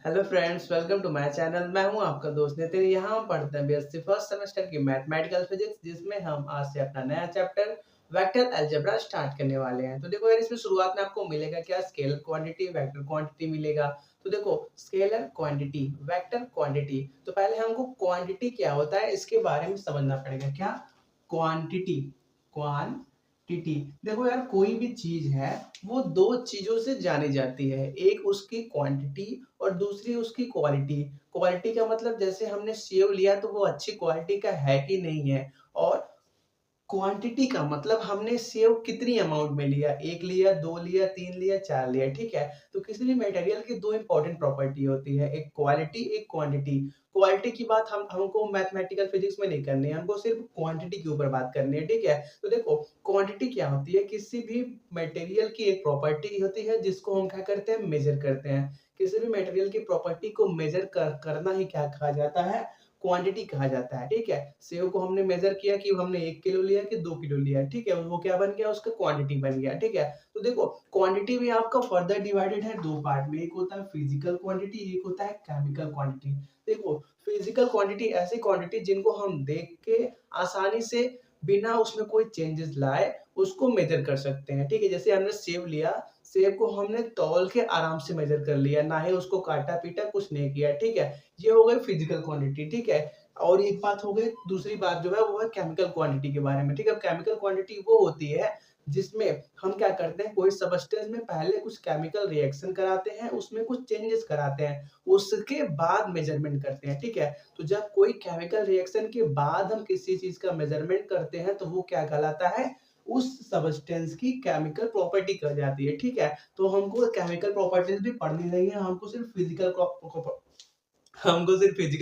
Hello friends, welcome to my channel. मैं हूं आपका दोस्त नितिन। यहाँ हम पढ़ते हैं बीएससी फर्स्ट सेमेस्टर की मैथमेटिकल फिजिक्स, जिसमें हम आज से अपना नया चैप्टर वेक्टर अलजेब्रा स्टार्ट करने वाले हैं। तो देखो यार, इसमें शुरुआत में आपको मिलेगा क्या, स्केलर क्वांटिटी, वेक्टर क्वांटिटी मिलेगा। तो देखो, स्केलर क्वांटिटी, वेक्टर क्वांटिटी। तो पहले हमको क्वांटिटी क्या होता है इसके बारे में समझना पड़ेगा। क्या क्वांटिटी? क्वांटिटी देखो यार, कोई भी चीज है वो दो चीजों से जानी जाती है। एक उसकी क्वांटिटी और दूसरी उसकी क्वालिटी। क्वालिटी का मतलब जैसे हमने सेव लिया तो वो अच्छी क्वालिटी का है कि नहीं है, और क्वांटिटी का मतलब हमने सेव कितनी अमाउंट में लिया, एक लिया, दो लिया, तीन लिया, चार लिया। ठीक है, तो किसी भी मटेरियल की दो इंपॉर्टेंट प्रॉपर्टी होती है, एक क्वालिटी, एक क्वांटिटी। क्वालिटी की बात हमको मैथमेटिकल फिजिक्स में नहीं करनी है, हमको सिर्फ क्वांटिटी के ऊपर बात करनी है। ठीक है, तो देखो क्वांटिटी क्या होती है, किसी भी मटेरियल की एक प्रॉपर्टी होती है जिसको हम क्या करते हैं, मेजर करते हैं। किसी भी मटेरियल की प्रॉपर्टी को मेजर करना ही क्या कहा जाता है, क्वांटिटी कहा जाता है। ठीक है, सेव को हमने मेजर किया कि हमने 1 किलो लिया कि 2 किलो लिया। ठीक है, वो क्या बन गया, उसका क्वांटिटी बन गया। ठीक है, तो देखो क्वांटिटी भी आपका फर्दर डिवाइडेड है दो पार्ट में, एक होता है फिजिकल क्वांटिटी, एक होता है केमिकल क्वांटिटी। देखो, फिजिकल क्वांटिटी ऐसी क्वांटिटी जिनको हम देख के आसानी से बिना उसमें कोई चेंजेस लाए उसको मेजर कर सकते हैं। ठीक है, जैसे हमने सेव लिया, सेब को हमने तौल के आराम से मेजर कर लिया, ना ही उसको काटा पीटा, कुछ नहीं किया। ठीक है, ये हो गई फिजिकल क्वांटिटी। ठीक है, और एक बात हो गई, दूसरी बात जो है वो है केमिकल क्वांटिटी के बारे में। ठीक है, केमिकल क्वांटिटी वो होती है जिसमें हम क्या करते हैं, कोई सबस्टेंस में पहले कुछ केमिकल रिएक्शन कराते हैं, उसमें कुछ चेंजेस कराते हैं, उसके बाद मेजरमेंट करते हैं। ठीक है, तो जब कोई केमिकल रिएक्शन के बाद हम किसी चीज का मेजरमेंट करते हैं तो वो क्या कहलाता है, उस सब्सटेंस की केमिकल प्रॉपर्टी कह जाती है। ठीक है, तो हमको केमिकल प्रॉपर्टीज भी पढ़नी नहीं है, हमको सिर्फ फिजिकल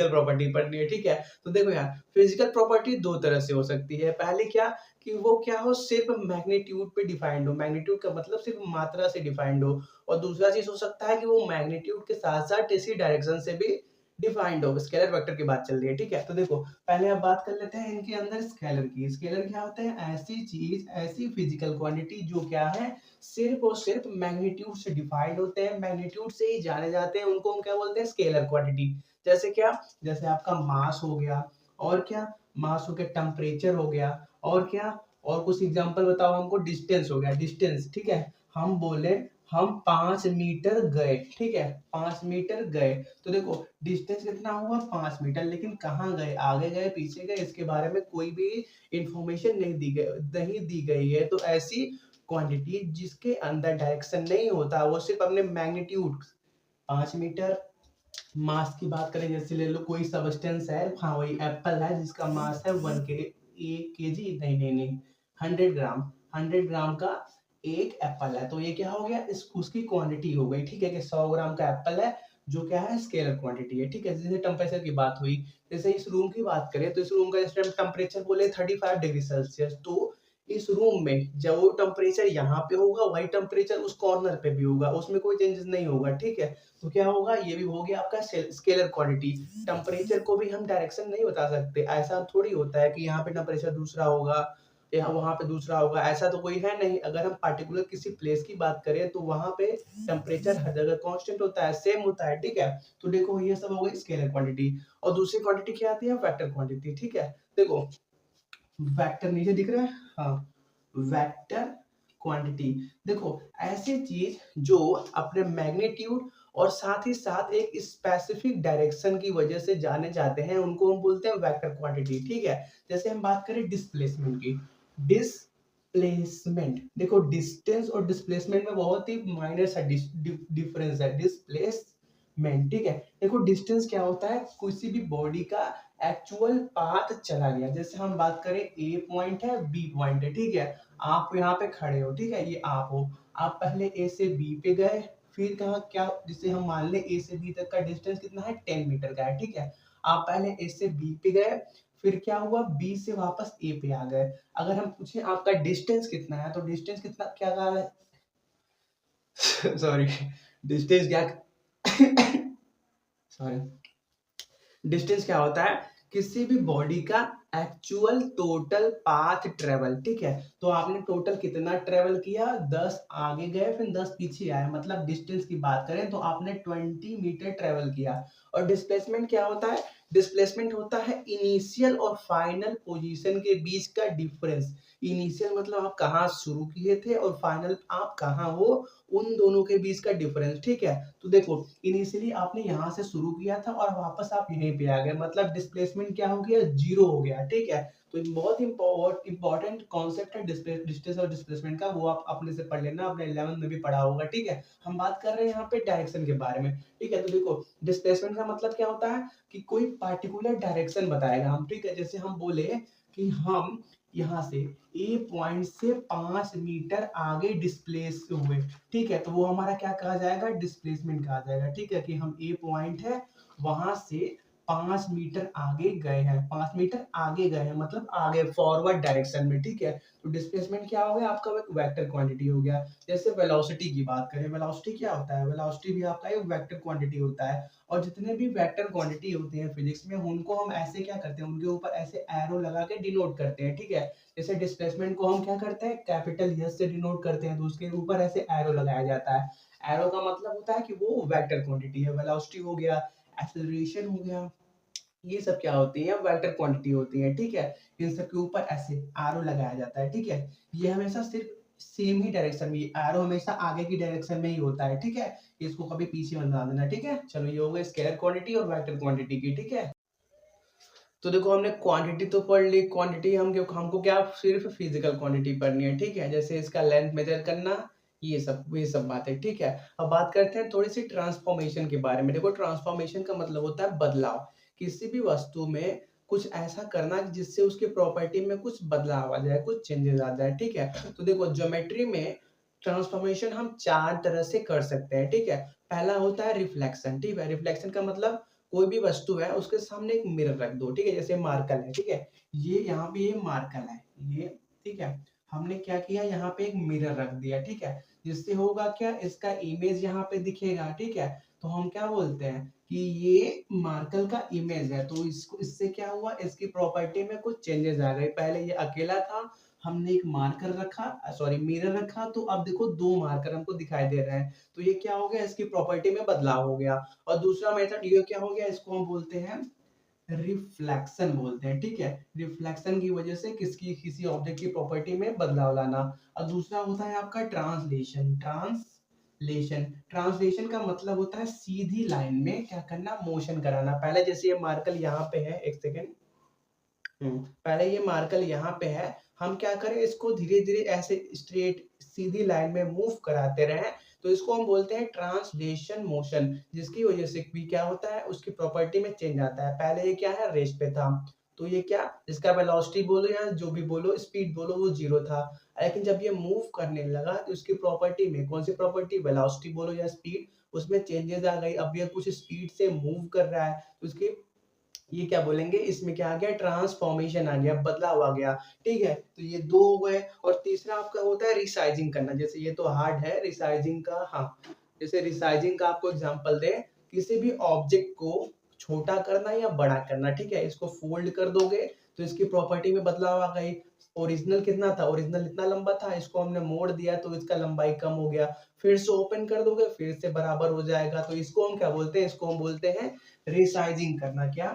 प्रॉपर्टी पढ़नी है। ठीक है, तो देखो यार, फिजिकल प्रॉपर्टी दो तरह से हो सकती है। पहले क्या, कि वो क्या हो, सिर्फ मैग्नीट्यूड पे डिफाइंड हो, मैग्नीट्यूड का मतलब सिर्फ मात्रा से डिफाइंड हो। और दूसरा चीज हो सकता है कि वो मैग्नीट्यूड के साथ साथ इसी डायरेक्शन से भी डिफाइंड हो। स्केलर वेक्टर की बात चल रही है। ठीक है, तो देखो पहले आप बात कर लेते हैं इनके अंदर स्केलर की। स्केलर क्या होता है, ऐसी चीज, ऐसी फिजिकल क्वांटिटी जो क्या है, सिर्फ और सिर्फ मैग्नीट्यूड से डिफाइंड होते हैं, मैग्नीट्यूड से ही जाने जाते हैं, उनको हम क्या बोलते हैं, स्केलर क्वांटिटी। जैसे क्या, जैसे आपका मास हो गया, और क्या, मास हो गया, टेम्परेचर हो गया, और क्या, और कुछ एग्जांपल बताओ हमको, डिस्टेंस हो गया, डिस्टेंस। ठीक है, हम बोले हम 5 मीटर गए। ठीक है, 5 मीटर गए, तो देखो डिस्टेंस कितना हुआ, 5 मीटर, लेकिन कहाँ गए, आगे गए, पीछे गए, इसके बारे में कोई भी इंफॉर्मेशन नहीं दी गई है। तो ऐसी क्वांटिटी जिसके अंदर डायरेक्शन नहीं होता, वो सिर्फ अपने मैग्नीट्यूड, 5 मीटर। मास की बात करें, जैसे ले लो कोई सबस्टेंस है, हाँ वही एप्पल है जिसका मास है 1 केजी, नहीं नहीं नहीं, 100 ग्राम, 100 ग्राम का एक एप्पल है, तो ये क्या हो गया, इस उसकी क्वांटिटी हो गई। ठीक है, कि 100 ग्राम का एप्पल है, जो क्या है, स्केलर क्वांटिटी है। ठीक है, जैसे टेम्परेचर की बात हुई, जैसे इस रूम की बात करें तो इस रूम का जैसे टेम्परेचर बोले 35 डिग्री सेल्सियस, तो इस रूम में जब वो टेम्परेचर यहाँ पे होगा, वही टेम्परेचर उस कॉर्नर पे भी होगा, उसमें कोई चेंजेस नहीं होगा। ठीक है, तो क्या होगा, ये भी हो गया आपका स्केलर क्वांटिटी। टेम्परेचर को भी हम डायरेक्शन नहीं बता सकते, ऐसा थोड़ी होता है कि यहाँ पे टेम्परेचर दूसरा होगा या वहां पे दूसरा होगा, ऐसा तो कोई है नहीं। अगर हम पार्टिकुलर किसी प्लेस की बात करें तो वहां पे टेम्परेचर हर जगह कांस्टेंट होता है, सेम होता है। ठीक है, तो देखो ये सब हो गई स्केलर क्वांटिटी। और दूसरी क्वांटिटी क्या आती है, वेक्टर क्वांटिटी। ठीक है, देखो वेक्टर नीचे दिख रहा है, हाँ, वेक्टर क्वांटिटी। देखो ऐसी चीज जो अपने मैग्नीट्यूड और साथ ही साथ एक स्पेसिफिक डायरेक्शन की वजह से जाने जाते हैं, उनको हम बोलते हैं वेक्टर क्वांटिटी। ठीक है, जैसे हम बात करें डिस्प्लेसमेंट की, डिस्प्लेसमेंट, देखो डिस्टेंस और डिस्प्लेसमेंट में बहुत ही माइनर सा डिफरेंस है, डिस्प्लेसमेंट। ठीक है, देखो डिस्टेंस क्या होता है, किसी भी बॉडी का एक्चुअल पाथ चला गया। जैसे हम बात करें, ए पॉइंट है, बी पॉइंट है। ठीक है, आप यहाँ पे खड़े हो, ठीक है, ये आप हो, आप पहले ए से बी पे गए, फिर कहा क्या, जिसे हम मान ले ए से बी तक का डिस्टेंस कितना है, 10 मीटर का है। ठीक है, आप पहले ए से बी पे गए, फिर क्या हुआ, बी से वापस ए पे आ गए। अगर हम पूछे आपका डिस्टेंस कितना है, तो डिस्टेंस कितना, क्या कहा है, सॉरी, डिस्टेंस क्या, सॉरी, डिस्टेंस क्या होता है, किसी भी बॉडी का एक्चुअल टोटल पाथ ट्रेवल, ठीक है। तो आपने टोटल कितना ट्रेवल किया, 10 आगे गए फिर 10 पीछे आए, मतलब डिस्टेंस की बात करें तो आपने 20 मीटर ट्रेवल किया। और डिस्प्लेसमेंट क्या होता है, डिस्प्लेसमेंट होता है इनिशियल और फाइनल पोजीशन के बीच का डिफरेंस। इनिशियल मतलब आप कहाँ शुरू किए थे और फाइनल आप कहाँ हो, उन दोनों के बीच का डिफरेंस, ठीक है। तो देखो इनिशियली आपने यहाँ से शुरू किया था और वापस आप यहीं पे आ गए, मतलब डिस्प्लेसमेंट क्या हो गया, जीरो हो गया, ठीक है। तो एक बहुत इंपॉर्टेंट कॉन्सेप्ट है डिस्टेंस और डिस्प्लेसमेंट का, वो आप अपने से पढ़ लेना, आपने 11th में भी पढ़ा होगा, ठीक है। हम बात कर रहे हैं यहाँ पे डायरेक्शन के बारे में, ठीक है। तो देखो डिस्प्लेसमेंट का मतलब क्या होता है कि कोई पार्टिकुलर डायरेक्शन बताएगा हम, ठीक है। जैसे हम बोले कि हम यहाँ से ए पॉइंट से 5 मीटर आगे डिस्प्लेस हुए, ठीक है। तो वो हमारा क्या कहा जाएगा, डिस्प्लेसमेंट कहा जाएगा, ठीक है। कि हम ए पॉइंट है वहां से 5 मीटर आगे गए हैं, 5 मीटर आगे गए हैं मतलब आगे फॉरवर्ड डायरेक्शन में, ठीक है। तो डिस्प्लेसमेंट क्या हो गया आपका, एक वेक्टर क्वांटिटी हो गया। जैसे वेलोसिटी की बात करें, वेलोसिटी क्या होता है, वेलोसिटी भी आपका एक वेक्टर क्वांटिटी होता है। और जितने भी वेक्टर क्वांटिटी होते हैं फिजिक्स में, उनको हम ऐसे क्या करते हैं, उनके ऊपर ऐसे एरो लगा के डिनोट करते हैं, ठीक है। जैसे डिस्प्लेसमेंट को हम क्या करते हैं, कैपिटल एस से डिनोट करते हैं, तो उसके ऊपर ऐसे एरो लगाया जाता है। एरो का मतलब होता है कि वो वेक्टर क्वांटिटी है, वेलोसिटी हो गया, एक्सेलरेशन हो गया, ये सब क्या होती है, वेक्टर क्वांटिटी होती है, ठीक है। इन सब के ऊपर ऐसे एरो लगाया जाता है, ठीक है। ये हमेशा सिर्फ सेम ही डायरेक्शन में, एरो हमेशा आगे की डायरेक्शन में ही होता है, ठीक है। इसको कभी पीछे मत बना देना, ठीक है। चलो ये हो गया स्केलर क्वांटिटी और वेक्टर क्वांटिटी की, ठीक है। तो देखो हमने क्वांटिटी तो पढ़ ली, क्वांटिटी हमको क्या सिर्फ फिजिकल क्वांटिटी पढ़नी है, ठीक है। जैसे इसका लेंथ मेजर करना, ये सब बातें, ठीक है। अब बात करते हैं थोड़ी सी ट्रांसफॉर्मेशन के बारे में। देखो ट्रांसफॉर्मेशन का मतलब होता है बदलाव, किसी भी वस्तु में कुछ ऐसा करना जिससे उसकी प्रॉपर्टी में कुछ बदलाव आ जाए, कुछ चेंजेस आ जाए, ठीक है। तो देखो ज्योमेट्री में ट्रांसफॉर्मेशन हम 4 तरह से कर सकते हैं, ठीक है। पहला होता है रिफ्लेक्शन, ठीक है। रिफ्लेक्शन का मतलब कोई भी वस्तु है उसके सामने एक मिरर रख दो, ठीक है। जैसे मार्कल है, ठीक है। ये यहाँ पे ये मार्कल है, ये, ठीक है। हमने क्या किया, यहाँ पे एक मिरर रख दिया, ठीक है। जिससे होगा क्या, इसका इमेज यहाँ पे दिखेगा, ठीक है। तो हम क्या बोलते हैं कि ये मार्कल का इमेज है। तो इसको इससे क्या हुआ, इसकी प्रॉपर्टी में कुछ चेंजेस आ गए। पहले ये अकेला था, हमने एक मार्कर रखा, सॉरी मिरर रखा, तो अब देखो 2 मार्कर हमको दिखाई दे रहे हैं। तो ये क्या हो गया, इसकी प्रॉपर्टी में बदलाव हो गया। और दूसरा मेथड ये क्या हो गया, इसको हम बोलते हैं रिफ्लेक्शन बोलते हैं, ठीक है। रिफ्लेक्शन की वजह से किसी ऑब्जेक्ट की प्रॉपर्टी में बदलाव लाना। और दूसरा होता है आपका ट्रांसलेशन। ट्रांसलेशन का मतलब होता है सीधी लाइन में क्या करना, मोशन कराना। पहले जैसे ये मार्कल यहाँ पे है, एक सेकेंड, पहले ये मार्कल यहाँ पे है, हम क्या करें, इसको धीरे धीरे ऐसे स्ट्रेट सीधी लाइन में मूव कराते रहे, तो इसको हम बोलते हैं ट्रांसलेशन मोशन। जिसकी वजह से भी क्या होता है, उसकी प्रॉपर्टी में चेंज आता है। पहले ये क्या है, रेस्ट पे था, तो ये क्या, इसका वेलोसिटी बोलो या जो भी बोलो, स्पीड बोलो, वो जीरो था। लेकिन जब ये मूव करने लगा तो उसकी प्रॉपर्टी में, कौन सी प्रॉपर्टी, वेलोसिटी बोलो या स्पीड, उसमें चेंजेस आ गई। अब ये कुछ स्पीड से मूव कर रहा है, तो उसकी ये क्या बोलेंगे, इसमें क्या आ गया, ट्रांसफॉर्मेशन आ गया, बदलाव आ गया, ठीक है। तो ये 2 हो गए। और तीसरा आपका होता है रिसाइजिंग करना। जैसे ये तो हार्ड है रिसाइजिंग का, हाँ। जैसे रिसाइजिंग का आपको एग्जांपल दें, किसी भी ऑब्जेक्ट को छोटा करना या बड़ा करना, ठीक है। इसको फोल्ड कर दोगे तो इसकी प्रॉपर्टी में बदलाव आ गई। ओरिजिनल कितना था, ओरिजिनल इतना लंबा था, इसको हमने मोड़ दिया तो इसका लंबाई कम हो गया। फिर से ओपन कर दोगे, फिर से बराबर हो जाएगा। तो इसको हम क्या बोलते हैं, इसको हम बोलते हैं रिसाइजिंग करना। क्या,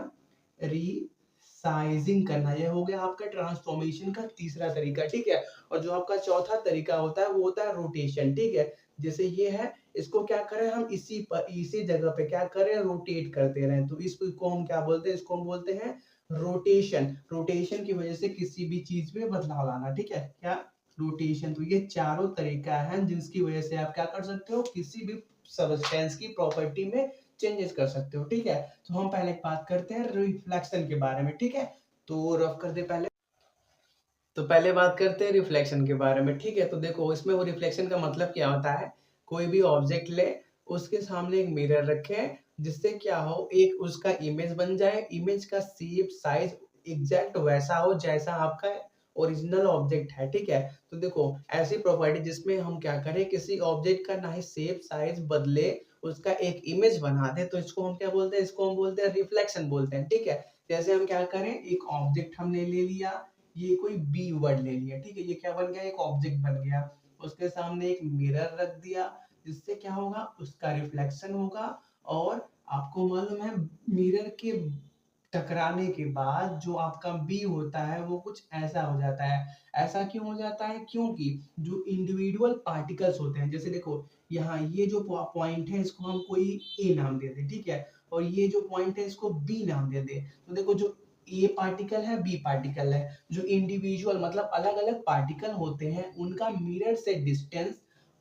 रीसाइजिंग करना। ये हो गया आपका ट्रांसफॉर्मेशन का तीसरा तरीका, ठीक है। और जो आपका चौथा तरीका होता है वो होता है रोटेशन, ठीक है। जैसे ये है, इसको क्या करें हम, इसी जगह पे क्या करें, रोटेट करते रहें, तो इसको हम क्या बोलते हैं, इसको हम बोलते हैं रोटेशन। रोटेशन की वजह से किसी भी चीज में बदलाव लाना, ठीक है। क्या, रोटेशन। तो ये चारों तरीका है जिसकी वजह से आप क्या कर सकते हो, किसी भी सब्सटेंस की प्रॉपर्टी में चेंजेस कर सकते हो, ठीक है। तो हम पहले बात करते हैं रिफ्लेक्शन के बारे में, ठीक है। तो रफ कर दे पहले, तो पहले बात करते हैं रिफ्लेक्शन के बारे में, ठीक है। तो देखो इसमें वो रिफ्लेक्शन का मतलब क्या होता है, कोई भी ऑब्जेक्ट ले, उसके सामने एक मिरर रखे, जिससे क्या हो, एक उसका इमेज बन जाए, इमेज का शेप साइज एग्जैक्ट वैसा हो जैसा आपका ओरिजिनल ऑब्जेक्ट है, ठीक है। तो देखो ऐसी प्रॉपर्टी जिसमें हम क्या करें, किसी ऑब्जेक्ट का ना ही शेप साइज बदले उसका एक इमेज बना दे तो इसको हम क्या बोलते हैं, इसको हम बोलते हैं रिफ्लेक्शन बोलते हैं, ठीक है। जैसे हम क्या करें, एक ऑब्जेक्ट हमने ले लिया, ये कोई बी वर्ड ले लिया, ठीक है, ये क्या बन गया, एक ऑब्जेक्ट बन गया, उसके सामने एक मिरर रख दिया, जिससे क्या होगा, उसका रिफ्लेक्शन होगा। और आपको मालूम है मिरर के टकराने के बाद जो आपका बी होता है वो कुछ ऐसा हो जाता है। ऐसा क्यों हो जाता है, क्योंकि जो इंडिविजुअल पार्टिकल्स होते हैं, जैसे देखो यहाँ ये जो पॉइंट है इसको हम कोई ए नाम दे दें, ठीक है, और ये जो पॉइंट है इसको बी नाम दे दे। तो देखो जो ए पार्टिकल है, बी पार्टिकल है, जो इंडिविजुअल मतलब अलग अलग पार्टिकल होते हैं उनका मिरर से डिस्टेंस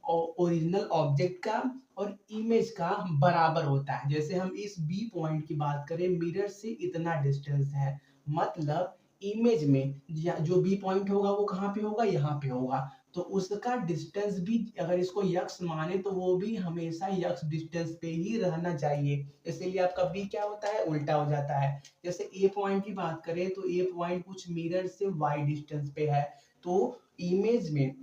ओरिजिनल ऑब्जेक्ट का और इमेज का बराबर होता है। जैसे हम इस बी पॉइंट की बात करें, मिरर से इतना डिस्टेंस है, मतलब इमेज में जो बी पॉइंट होगा वो कहाँ पे होगा, यहाँ पे होगा, तो उसका डिस्टेंस भी अगर इसको यक्स माने तो वो भी हमेशा यक्स डिस्टेंस पे ही रहना चाहिए, इसीलिए आपका बी क्या होता है, उल्टा हो जाता है। जैसे ए पॉइंट की बात करें तो ए पॉइंट कुछ मिरर से वाई डिस्टेंस पे है, तो इमेज में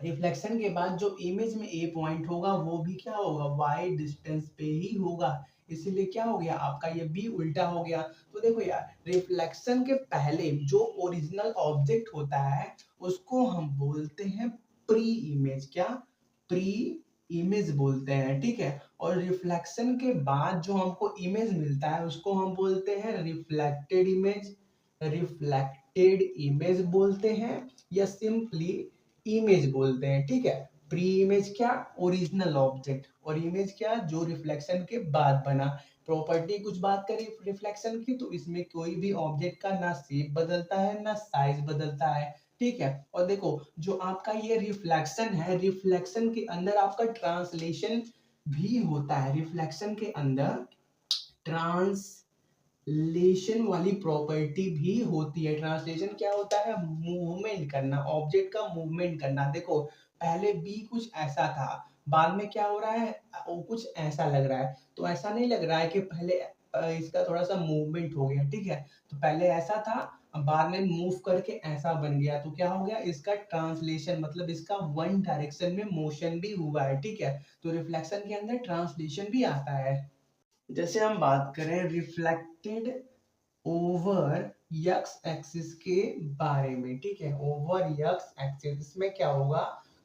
रिफ्लेक्शन के बाद जो इमेज में ए पॉइंट होगा वो भी क्या होगा, वाई डिस्टेंस पे ही होगा, इसीलिए क्या हो गया, आपका ये बी उल्टा हो गया। तो देखो यार, रिफ्लेक्शन के पहले जो ओरिजिनल ऑब्जेक्ट होता है उसको हम बोलते हैं प्री इमेज, क्या, प्री इमेज बोलते हैं, ठीक है। और रिफ्लेक्शन के बाद जो हमको इमेज मिलता है उसको हम बोलते हैं रिफ्लेक्टेड इमेज, रिफ्लेक्टेड इमेज बोलते हैं, या सिंपली इमेज बोलते हैं, ठीक है। प्री इमेज क्या, ओरिजिनल ऑब्जेक्ट, और इमेज क्या, जो रिफ्लेक्शन के बाद बना। प्रॉपर्टी कुछ बात करें रिफ्लेक्शन की, तो इसमें कोई भी ऑब्जेक्ट का ना शेप बदलता है ना साइज बदलता है, ठीक है। और देखो जो आपका ये रिफ्लेक्शन है, रिफ्लेक्शन के अंदर आपका ट्रांसलेशन भी होता है, रिफ्लेक्शन के अंदर ट्रांसलेशन वाली प्रॉपर्टी भी होती है। ट्रांसलेशन क्या होता है, मूवमेंट करना, ऑब्जेक्ट का मूवमेंट करना। देखो पहले बी कुछ ऐसा था, बाद में क्या हो रहा है, वो कुछ ऐसा लग रहा है, तो ऐसा नहीं लग रहा है कि पहले इसका थोड़ा सा मूवमेंट हो गया, ठीक है, तो पहले ऐसा था, अब बाद में मूव करके ऐसा बन गया, तो क्या हो गया, इसका ट्रांसलेशन मतलब इसका वन डायरेक्शन में मोशन भी हुआ है, ठीक है। तो रिफ्लेक्शन के अंदर ट्रांसलेशन भी आता है। जैसे हम बात करें रिफ्लेक्टेड ओवर यक्स एक्सिस के बारे में, ठीक है, ओवर यक्स एक्सिस, इसमें क्या होगा,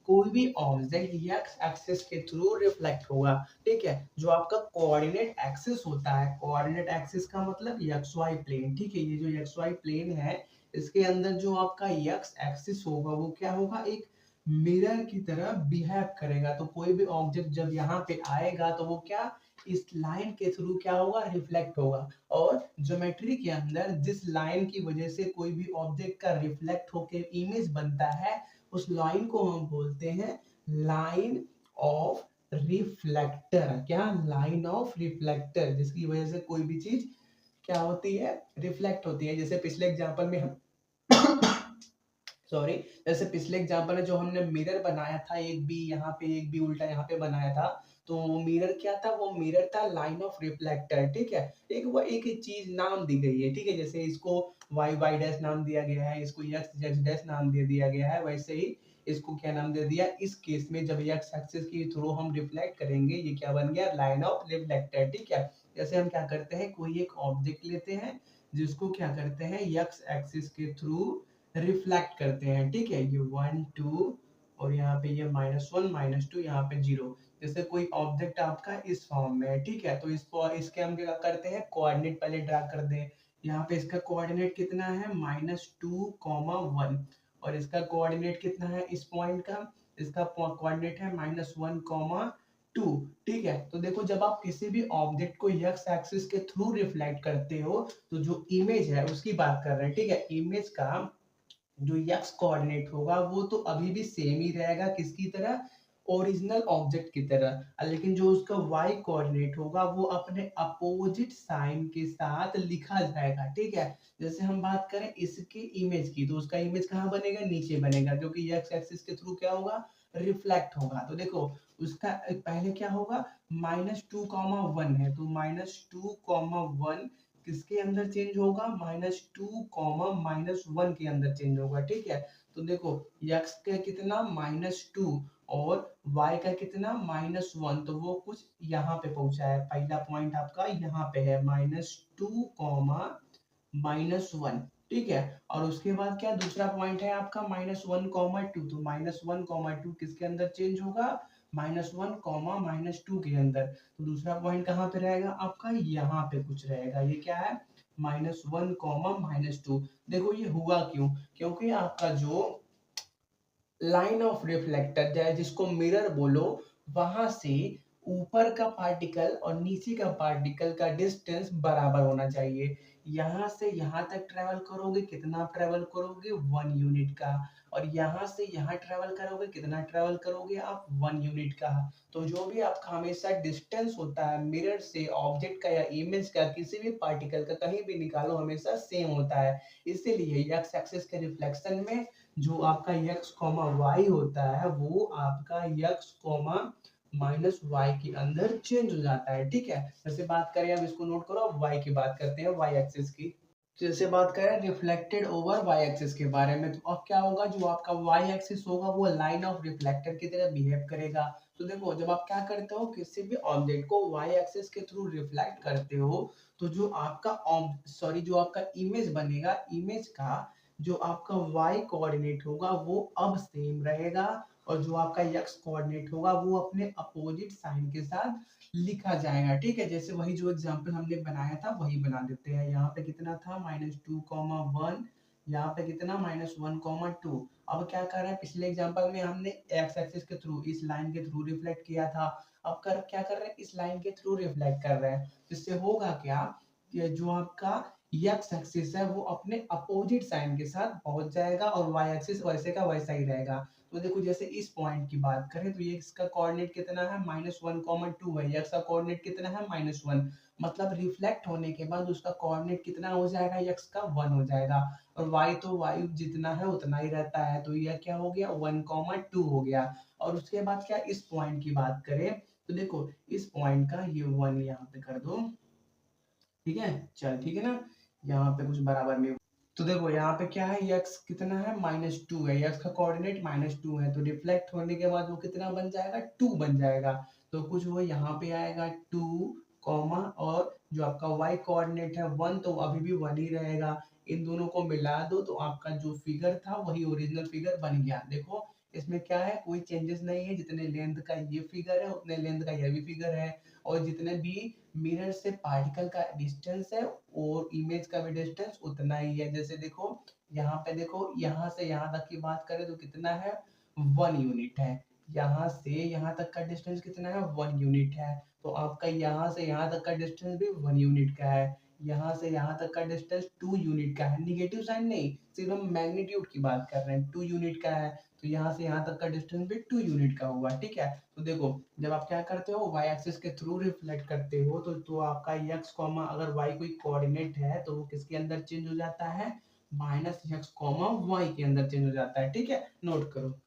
कोई भी ऑब्जेक्ट यक्स एक्सिस के थ्रू रिफ्लेक्ट होगा, ठीक है। जो आपका कोऑर्डिनेट एक्सिस होता है, कोऑर्डिनेट एक्सिस का मतलब एक्स वाई प्लेन, ठीक है, ये जो एक्स वाई प्लेन है इसके अंदर जो आपका यक्स एक्सिस होगा वो क्या होगा, एक मिरर की तरह बिहेव करेगा। तो कोई भी ऑब्जेक्ट जब यहाँ पे आएगा तो वो क्या, इस लाइन के थ्रू क्या होगा, रिफ्लेक्ट होगा। और ज्योमेट्री के अंदर जिस लाइन की वजह से कोई भी ऑब्जेक्ट का रिफ्लेक्ट होकर इमेज बनता है उस लाइन को हम बोलते हैं लाइन ऑफ रिफ्लेक्टर, क्या, लाइन ऑफ रिफ्लेक्टर, जिसकी वजह से कोई भी चीज क्या होती है, रिफ्लेक्ट होती है। जैसे पिछले एग्जांपल में हम सॉरी, जैसे पिछले एग्जांपल में जो हमने मिरर बनाया था, एक बी यहाँ पे एक बी उल्टा यहाँ पे बनाया था, तो मिरर क्या था, वो मिरर था लाइन ऑफ रिफ्लेक्टर, ठीक है। एक वो एक चीज नाम दी गई है, ठीक है, जैसे इसको वाई वाई डैश नाम दिया गया है, इसको एक्स एक्स डैश नाम दे दिया गया है, वैसे ही इसको क्या नाम दे दिया, इस केस में जब एक्स एक्सिस के थ्रू हम रिफ्लेक्ट करेंगे ये क्या बन गया, लाइन ऑफ रिफ्लेक्टर, ठीक है। जैसे हम क्या करते हैं, कोई एक ऑब्जेक्ट लेते हैं जिसको क्या करते हैं, एक्स एक्सिस के थ्रू रिफ्लेक्ट करते हैं, ठीक है, ये 1 2 और यहाँ पे ये -1 -2 यहाँ पे 0। जैसे कोई ऑब्जेक्ट आपका इस फॉर्म में है, ठीक है, तो इसके हम क्या करते हैं, कोऑर्डिनेट पहले ड्रा कर दें। यहाँ पे इसका कोऑर्डिनेट कितना है, -2, 1, और इसका कोऑर्डिनेट कितना है इस पॉइंट का, इसका कोऑर्डिनेट है -1, 2, ठीक है। तो देखो जब आप किसी भी ऑब्जेक्ट को एक्स एक्सिस के थ्रू रिफ्लेक्ट करते हो तो जो इमेज है उसकी बात कर रहे हैं, ठीक है, इमेज का जो यक्स कोऑर्डिनेट होगा वो तो अभी भी सेम ही रहेगा, किसकी तरह, ओरिजिनल ऑब्जेक्ट की तरह, लेकिन जो उसका वाई कोऑर्डिनेट होगा वो अपने अपोजिट साइन के साथ लिखा जाएगा, ठीक है। जैसे हम बात करें इसके इमेज की, तो उसका इमेज कहाँ बनेगा, नीचे बनेगा, क्योंकि एक्स एक्सिस के थ्रू क्या होगा, रिफ्लेक्ट होगा। तो देखो उसका पहले क्या होगा, -2, 1 है, तो -2, 1 किसके अंदर चेंज होगा, -2, -1 के अंदर चेंज होगा, ठीक है। तो देखो यक्स का कितना, -2, और y का कितना -1, तो वो कुछ यहाँ पे पहुंचा है। पहला पॉइंट आपका यहाँ पे है -2 -1, ठीक है। और उसके बाद क्या दूसरा पॉइंट है आपका -1, -2, तो -1, किसके अंदर चेंज होगा, -1, -2 के अंदर। तो दूसरा पॉइंट कहाँ पे रहेगा आपका, यहाँ पे कुछ रहेगा। ये क्या है, -1, -2। देखो ये हुआ क्यों, क्योंकि आपका जो लाइन ऑफ रिफ्लेक्टर या जिसको मिरर बोलो, वहां से ऊपर का पार्टिकल और नीचे का पार्टिकल का डिस्टेंस बराबर होना चाहिए। यहाँ से यहाँ तक ट्रेवल करोगे, कितना ट्रेवल करोगे, 1 यूनिट का। और यहाँ से यहाँ ट्रेवल करोगे, कितना ट्रेवल करोगे आप, 1 यूनिट का। तो जो भी आपका हमेशा डिस्टेंस होता है मिरर से ऑब्जेक्ट का या इमेज का, किसी भी पार्टिकल का कहीं भी निकालो, हमेशा सेम होता है। इसीलिए एक्स एक्सिस के रिफ्लेक्शन में जो आपका x कॉमा वाई होता है, वो आपका x कॉमा -y के अंदर चेंज हो जाता है, ठीक है। जैसे बात करें, अब इसको नोट करो, अब y की बात करते हैं, y एक्सिस की। जैसे बात करें रिफ्लेक्टेड ओवर y एक्सिस के बारे में, तो अब क्या होगा, जो आपका y एक्सिस होगा वो लाइन ऑफ रिफ्लेक्टर की तरह बिहेव करेगा। तो देखो, जब आप क्या करते हो, किसी भी ऑब्जेक्ट को y एक्सिस के थ्रू रिफ्लेक्ट करते हो, तो जो आपका जो आपका इमेज बनेगा, इमेज का जो आपका y कोऑर्डिनेट होगा वो अब सेम रहेगा, और जो आपका x कोऑर्डिनेट होगा वो अपने अपोजिट साइन के साथ लिखा जाएगा, ठीक है। जैसे वही जो एग्जांपल हमने बनाया था वही बना देते हैं। यहाँ पे कितना था, -2, 1, यहाँ पे कितना -1, 2। अब क्या कर रहे हैं, पिछले एग्जांपल में हमने x एक्सिस के थ्रू, इस लाइन के थ्रू रिफ्लेक्ट किया था। अब क्या कर रहे हैं, इस लाइन के थ्रू रिफ्लेक्ट कर रहे हैं। इससे होगा क्या, ये जो आपका एक्स एक्सिस है वो अपने अपोजिट साइन के साथ पहुंच जाएगा, और वाई एक्सिस वैसे का वैसा ही रहेगा। तो देखो, जैसे इस पॉइंट की बात करें, तो ये इसका कोऑर्डिनेट कितना है, -1, 2 है। एक्स का कोऑर्डिनेट कितना है, -1। मतलब रिफ्लेक्ट होने के बाद उसका कोऑर्डिनेट कितना हो जाएगा, एक्स का 1 हो जाएगा। और वाई तो वाई जितना है उतना ही रहता है, तो यह क्या हो गया, 1, 2 हो गया। और उसके बाद क्या, इस पॉइंट की बात करें, तो देखो इस पॉइंट का ये 1 यहाँ पे कर दो, ठीक है। चल ठीक है ना, यहाँ पे कुछ बराबर में। तो देखो यहाँ पे क्या है, x कितना है, -2 है। x का कोऑर्डिनेट -2 है, तो रिफ्लेक्ट होने के बाद वो कितना बन जाएगा, 2 बन जाएगा। तो कुछ वो यहाँ पे आएगा 2, कॉमा, और जो आपका y कोऑर्डिनेट है 1, तो अभी भी 1 ही रहेगा। इन दोनों को मिला दो, तो आपका जो फिगर था वही ओरिजिनल फिगर बन गया। देखो इसमें क्या है, कोई चेंजेस नहीं है। जितने लेंथ का ये फिगर है उतने लेंथ का यह भी फिगर है, और जितने भी मिरर से पार्टिकल का डिस्टेंस है और इमेज का भी डिस्टेंस उतना ही है। जैसे देखो यहाँ पे, देखो यहाँ से यहाँ तक की बात करें तो कितना है, 1 यूनिट है। यहाँ से यहाँ तक का डिस्टेंस कितना है, 1 यूनिट है। तो आपका यहाँ से यहाँ तक का डिस्टेंस भी 1 यूनिट का है। यहाँ से यहाँ तक का डिस्टेंस 2 यूनिट का है। निगेटिव साइन नहीं, सिर्फ हम मैग्नीट्यूड की बात कर रहे हैं, 2 यूनिट का है। तो यहाँ से यहाँ तक का डिस्टेंस भी 2 यूनिट का हुआ, ठीक है। तो देखो, जब आप क्या करते हो, y एक्सिस के थ्रू रिफ्लेक्ट करते हो, तो आपका x कॉमा, अगर y कोई कोऑर्डिनेट है तो वो किसके अंदर चेंज हो जाता है, -x कॉमा y के अंदर चेंज हो जाता है, ठीक है। नोट करो।